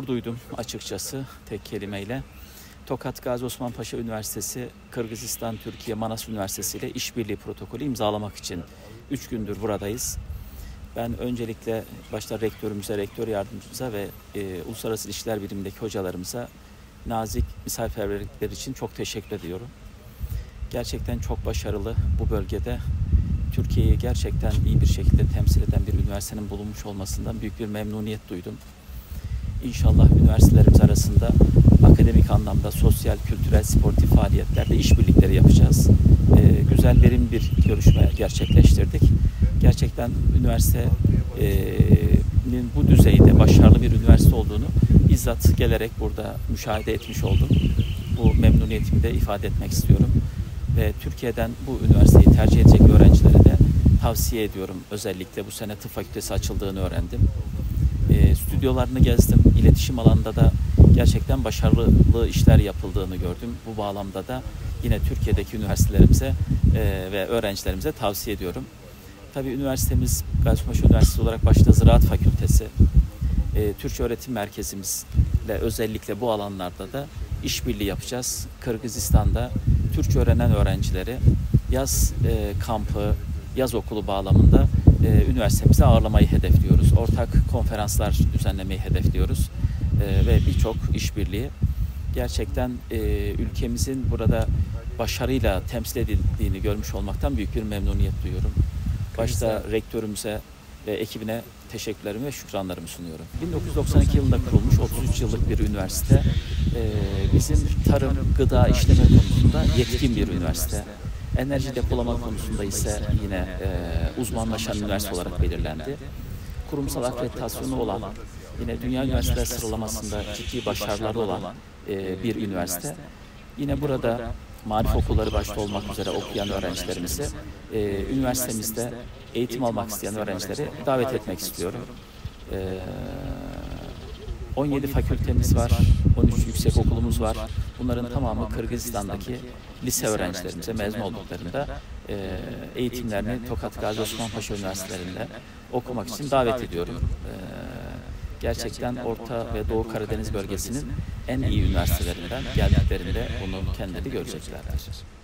gurur duydum açıkçası tek kelimeyle. Tokat Gazi Osman Paşa Üniversitesi, Kırgızistan, Türkiye, Manas Üniversitesi ile işbirliği protokolü imzalamak için 3 gündür buradayız. Ben öncelikle başta rektörümüze, rektör yardımcımıza ve Uluslararası İlişkiler Birimindeki hocalarımıza nazik misafirperverlikleri için çok teşekkür ediyorum. Gerçekten çok başarılı bu bölgede Türkiye'yi gerçekten iyi bir şekilde temsil eden bir üniversitenin bulunmuş olmasından büyük bir memnuniyet duydum. İnşallah üniversitelerimiz arasında akademik anlamda sosyal, kültürel, sportif faaliyetlerde işbirlikleri yapacağız. Güzel, verimli bir görüşme gerçekleştirdik. Gerçekten üniversitenin bu düzeyde başarılı bir üniversite olduğunu bizzat gelerek burada müşahede etmiş oldum. Bu memnuniyetimi de ifade etmek istiyorum. Ve Türkiye'den bu üniversiteyi tercih edecek öğrencilere de tavsiye ediyorum. Özellikle bu sene tıp fakültesi açıldığını öğrendim. Stüdyolarını gezdim. İletişim alanında da gerçekten başarılı işler yapıldığını gördüm. Bu bağlamda da yine Türkiye'deki üniversitelerimize ve öğrencilerimize tavsiye ediyorum. Tabii üniversitemiz Gazi Paşa Üniversitesi olarak başta Ziraat Fakültesi, Türkçe Öğretim Merkezimizle özellikle bu alanlarda da işbirliği yapacağız. Kırgızistan'da Türkçe öğrenen öğrencileri yaz kampı, yaz okulu bağlamında üniversitemize ağırlamayı hedefliyoruz. Ortak konferanslar düzenlemeyi hedefliyoruz ve birçok işbirliği. Gerçekten ülkemizin burada başarıyla temsil edildiğini görmüş olmaktan büyük bir memnuniyet duyuyorum. Başta rektörümüze ve ekibine teşekkürlerimi ve şükranlarımı sunuyorum. 1992 yılında kurulmuş 33 yıllık bir üniversite. Bizim tarım, gıda, işleme konusunda yetkin bir üniversite. Enerji depolama konusunda ise yine uzmanlaşan üniversite olarak belirlendi. Kurumsal akreditasyonu olan, yine Dünya Üniversiteler sıralamasında ciddi başarıları olan bir üniversite. Yine burada marif okulları başta olmak üzere okuyan öğrencilerimizi üniversitemizde eğitim almak isteyen öğrencileri davet etmek istiyorum. 17 fakültemiz var, 13 yüksek okulumuz var. Bunların tamamı Kırgızistan'daki lise öğrencilerimize mezun olduklarında eğitimlerini Tokat Gazi Osman Paşa Üniversitelerinde okumak için davet ediyorum. Gerçekten Orta ve Doğu Karadeniz bölgesinin en iyi üniversitelerinden geldiklerinde bunu kendileri göreceklerdir.